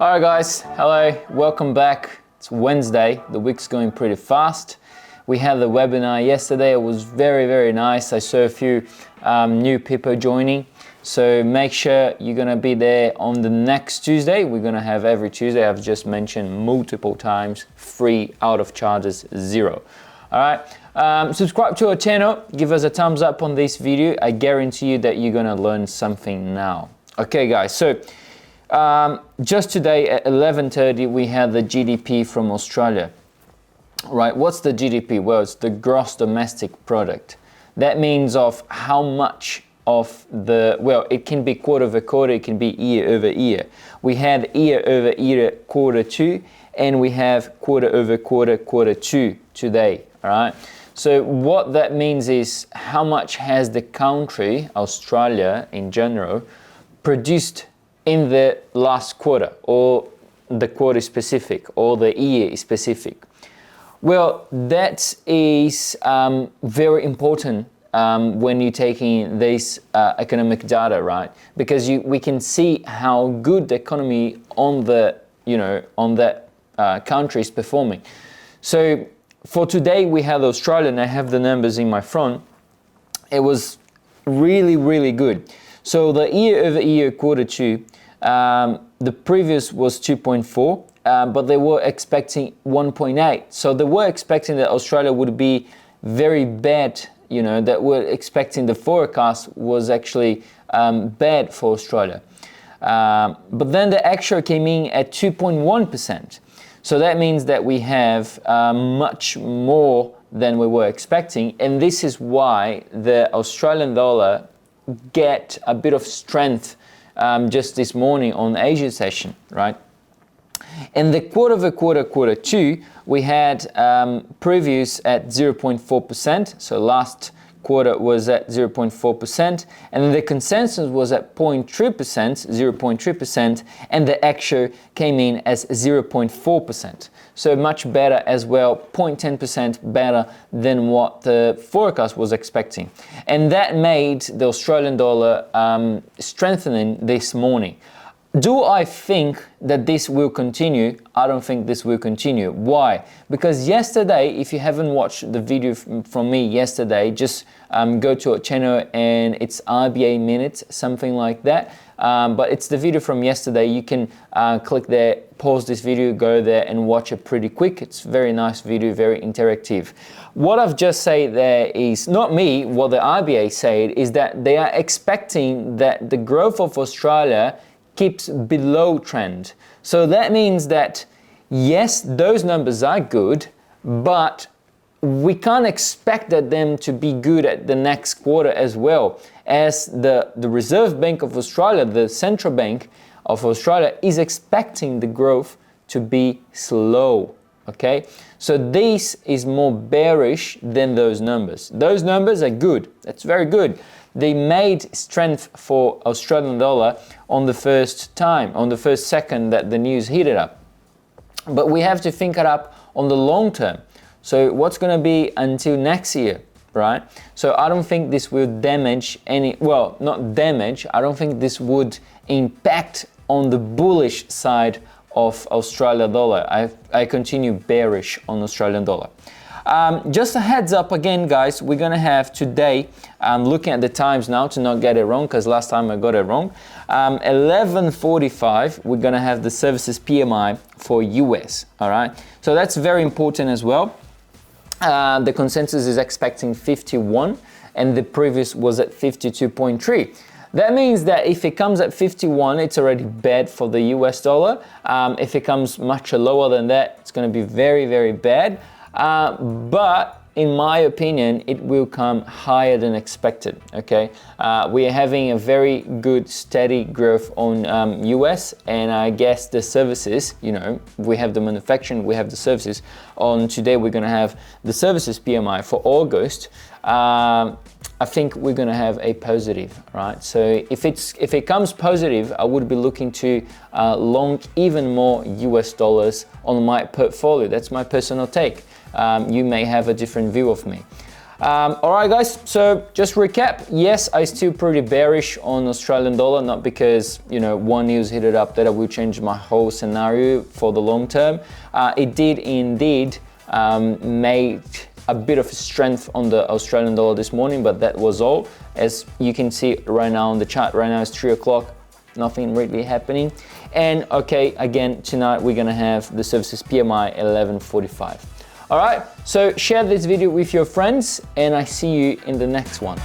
Alright guys, hello, welcome back. It's Wednesday, the week's going pretty fast. We had the webinar yesterday, it was very nice. I saw a few new people joining. So make sure you're gonna be there on the next Tuesday. We're gonna have every Tuesday, I've just mentioned multiple times, free, out of charges, zero. Alright, subscribe to our channel, give us a thumbs up on this video. I guarantee you that you're gonna learn something now. Okay guys, so just today at 11:30 we had the GDP from Australia. Right, what's the GDP? Well, it's the gross domestic product. That means of how much of the, well, it can be quarter over quarter, it can be year over year. We had year over year quarter two, and we have quarter over quarter quarter two today. All right. So what that means is how much has the country, Australia in general, produced in the last quarter, or the quarter specific, or the year specific. Well, that is very important when you're taking this economic data, right? Because we can see how good the economy on the, on that country is performing. So for today we have Australia, and I have the numbers in my front. It was really good. So the year over year quarter two, the previous was 2.4. But they were expecting 1.8. So they were expecting that Australia would be very bad, that we're expecting the forecast was actually bad for Australia. But then the actual came in at 2.1%. So that means that we have much more than we were expecting. And this is why the Australian dollar get a bit of strength just this morning on Asia session, right? In the quarter over quarter, quarter two, we had previous at 0.4%. So last quarter was at 0.4%. And then the consensus was at 0.3%, and the actual came in as 0.4%. So much better as well, 0.10% better than what the forecast was expecting. And that made the Australian dollar strengthening this morning. Do I think that this will continue? I don't think this will continue. Why? Because yesterday, if you haven't watched the video from me yesterday, just go to our channel and it's RBA minutes, something like that. But it's the video from yesterday. You can click there, pause this video, go there and watch it pretty quick. It's very nice video, very interactive. What I've just said there is not me, what the RBA said is that they are expecting that the growth of Australia keeps below trend. So that means that yes, those numbers are good, but we can't expect them to be good at the next quarter as well, as the Reserve Bank of Australia, the Central Bank of Australia, is expecting the growth to be slow. Okay, so this is more bearish than those numbers. Those numbers are good. That's very good. They made strength for Australian dollar on the first second that the news hit it up. But we have to think it up on the long term. So what's going to be until next year, right? So I don't think this will damage any, well, not damage, I don't think this would impact on the bullish side of Australian dollar. I continue bearish on Australian dollar. Just a heads up again, guys, we're gonna have today, looking at the times now to not get it wrong, because last time I got it wrong, 11:45, we're gonna have the services PMI for US, all right? So that's very important as well. The consensus is expecting 51, and the previous was at 52.3. That means that if it comes at 51, it's already bad for the US dollar. If it comes much lower than that, it's gonna be very bad. But in my opinion, it will come higher than expected, okay? We are having a very good steady growth on US, and I guess the services, we have the manufacturing, we have the services. On today, we're gonna have the services PMI for August. I think we're gonna have a positive, right? So if it comes positive, I would be looking to long even more US dollars on my portfolio. That's my personal take. You may have a different view of me. All right, guys, so just recap. Yes, I still pretty bearish on Australian dollar, not because, you know, one news hit it up that I will change my whole scenario for the long term. It did indeed make a bit of strength on the Australian dollar this morning, but that was all. As you can see right now on the chart, right now it's 3 o'clock, nothing really happening. And okay, again, tonight we're gonna have the services PMI 1145. All right, so share this video with your friends and I see you in the next one.